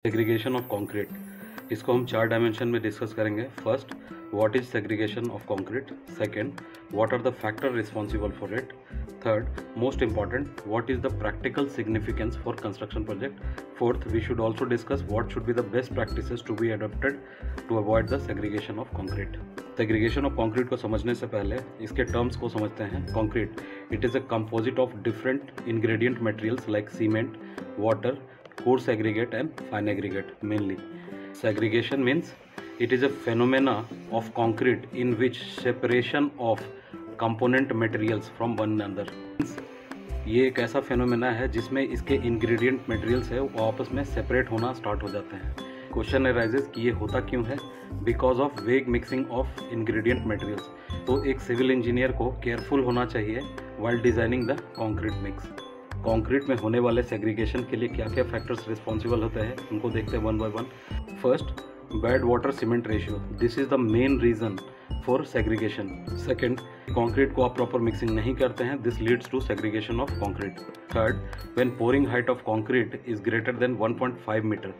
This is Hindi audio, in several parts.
सेग्रीगेशन ऑफ कंक्रीट, इसको हम 4 डायमेंशन में डिस्कस करेंगे। First, what is segregation of concrete. Second, what are the factor responsible for it. Third, most important, what is the practical significance for construction project. Fourth, we should also discuss what should be the best practices to be adopted to avoid the segregation of concrete. Segregation of concrete को समझने से पहले इसके टर्म्स को समझते हैं। Concrete, it is a composite of different ingredient materials like cement, water, coarse aggregate and fine aggregate mainly. Segregation means it is a phenomena of concrete in which separation of component materials from one another. ये एक ऐसा फेनोमेना है जिसमें इसके इंग्रेडिएंट मटेरियल्स है वो आपस में सेपरेट होना स्टार्ट हो जाते हैं। क्वेश्चन अराइजेस कि ये होता क्यों है? बिकॉज ऑफ वेग मिक्सिंग ऑफ इंग्रेडिएंट मटेरियल्स। तो एक सिविल इंजीनियर को केयरफुल होना चाहिए while designing the concrete mix. Concrete में होने वाले सेग्रीगेशन के लिए क्या क्या फैक्टर्स रिस्पॉन्सिबल होते हैं उनको देखते हैं one by one. First, bad water cement ratio, this is the main reason for segregation. Second, concrete को आप प्रॉपर मिक्सिंग नहीं करते हैं, this leads to segregation of concrete. Third, when pouring height of concrete is greater than 1.5 metre.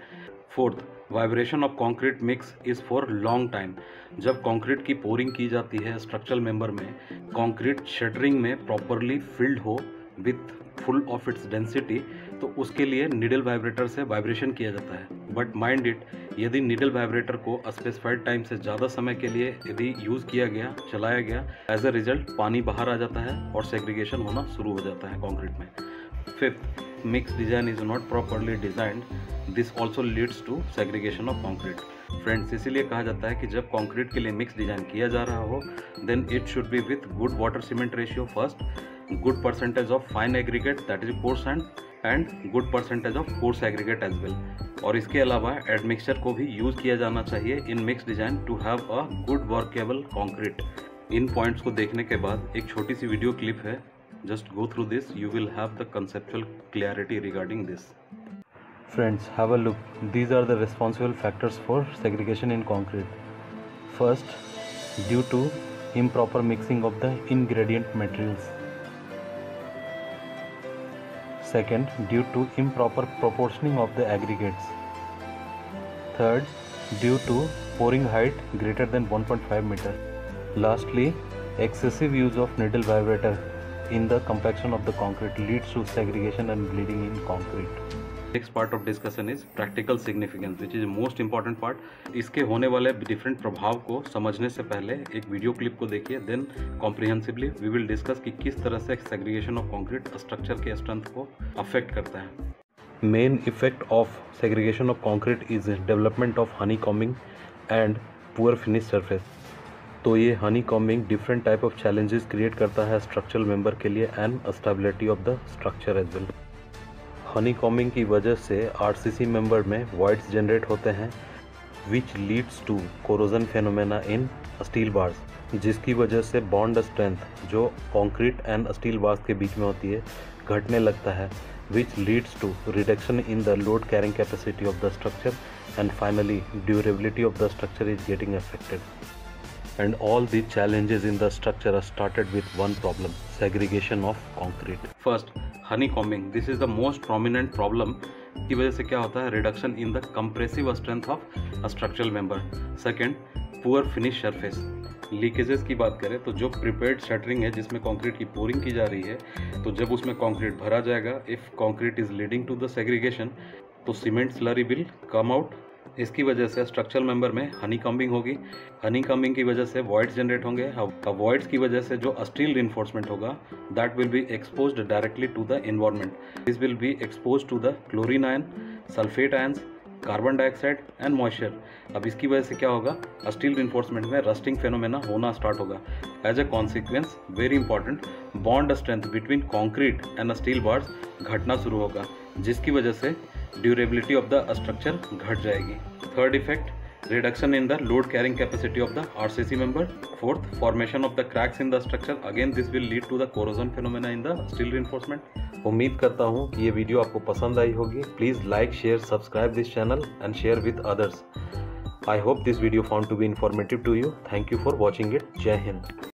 Fourth, vibration of concrete mix is for long time. जब कंक्रीट की पोरिंग की जाती है स्ट्रक्चरल मेंबर में, कंक्रीट शटरिंग में प्रॉपरली फिल्ड हो with full of its density, तो उसके लिए निडल वाइब्रेटर से वाइब्रेशन किया जाता है। बट माइंड इट, यदि निडल वाइब्रेटर को स्पेसिफाइड टाइम से ज़्यादा समय के लिए यदि यूज़ किया गया, चलाया गया, एज अ रिजल्ट पानी बाहर आ जाता है और सेग्रीगेशन होना शुरू हो जाता है कंक्रीट में। Fifth, mix design is not properly designed, this also leads to segregation of concrete. Friends, इसीलिए कहा जाता है कि जब कंक्रीट के लिए मिक्स डिजाइन किया जा रहा हो, then it should be with good water cement ratio first, good percentage of fine aggregate that is coarse sand and good percentage of coarse aggregate as well। और इसके अलावा एडमिक्सचर को भी यूज़ किया जाना चाहिए in mix design to have a good workable concrete. इन पॉइंट्स को देखने के बाद एक छोटी सी वीडियो क्लिप है, just go through this, you will have the conceptual clarity regarding this. Friends, have a look. These are the responsible factors for segregation in concrete. First, due to improper mixing of the ingredient materials. Second, due to improper proportioning of the aggregates. Third, due to pouring height greater than 1.5 meter. Lastly, excessive use of needle vibrator in the compaction of the concrete leads to segregation and bleeding in concrete. Next part of discussion is practical significance, which is most important part. इसके होने वाले डिफरेंट प्रभाव को समझने से पहले एक वीडियो क्लिप को देखिए, then comprehensively we will discuss कि किस तरह से सेग्रीगेशन ऑफ कंक्रीट स्ट्रक्चर के स्ट्रेंथ को अफेक्ट करता है। Main effect of segregation of concrete is development of honeycombing and poor finish surface. तो ये honeycombing different type of challenges create करता है स्ट्रक्चरल मेंबर के लिए and stability of the structure as well. Honeycombing की वजह से आरसीसी मेंबर में वॉइड्स जनरेट होते हैं which leads to corrosion phenomena in steel bars, जिसकी वजह से बॉन्ड स्ट्रेंथ जो कंक्रीट एंड स्टील बार्स के बीच में होती है घटने लगता है, which leads to reduction in the load carrying capacity of the structure and finally durability of the structure is getting affected. And all the challenges in the structure are started with one problem, segregation of concrete. First, honeycombing. This is the most prominent problem की वजह से क्या होता है? Reduction in the compressive strength of a structural member. Second, poor finish surface. Leakages की बात करें तो जो प्रिपेयर्ड शटरिंग है जिसमें कंक्रीट की पोरिंग की जा रही है, तो जब उसमें कंक्रीट भरा जाएगा, if concrete is leading to the segregation, तो cement slurry will come out. इसकी वजह से स्ट्रक्चरल मेंबर में हनी कॉम्बिंग होगी। हनी कॉम्बिंग की वजह से वॉइड्स जनरेट होंगे। वॉइड्स की वजह से जो स्टील रिइंफोर्समेंट होगा that will be exposed directly to the environment. This will be exposed to the chlorine ion, sulphate ions, carbon dioxide and moisture. अब इसकी वजह से क्या होगा? स्टील रिइंफोर्समेंट में रस्टिंग फेनोमेना होना स्टार्ट होगा। As a consequence, very important, bond strength between concrete and steel bars घटना शुरू होगा, जिसकी वजह से ड्यूरेबिलिटी ऑफ द स्ट्रक्चर घट जाएगी। Third effect, reduction in the load carrying capacity of the RCC member. Fourth, formation of the cracks in the structure. Again, this will lead to the corrosion phenomena in the steel reinforcement. उम्मीद करता हूँ कि ये वीडियो आपको पसंद आई होगी। Please like, share, subscribe this channel and share with others. I hope this video found to be informative to you. Thank you for watching it. जय हिंद।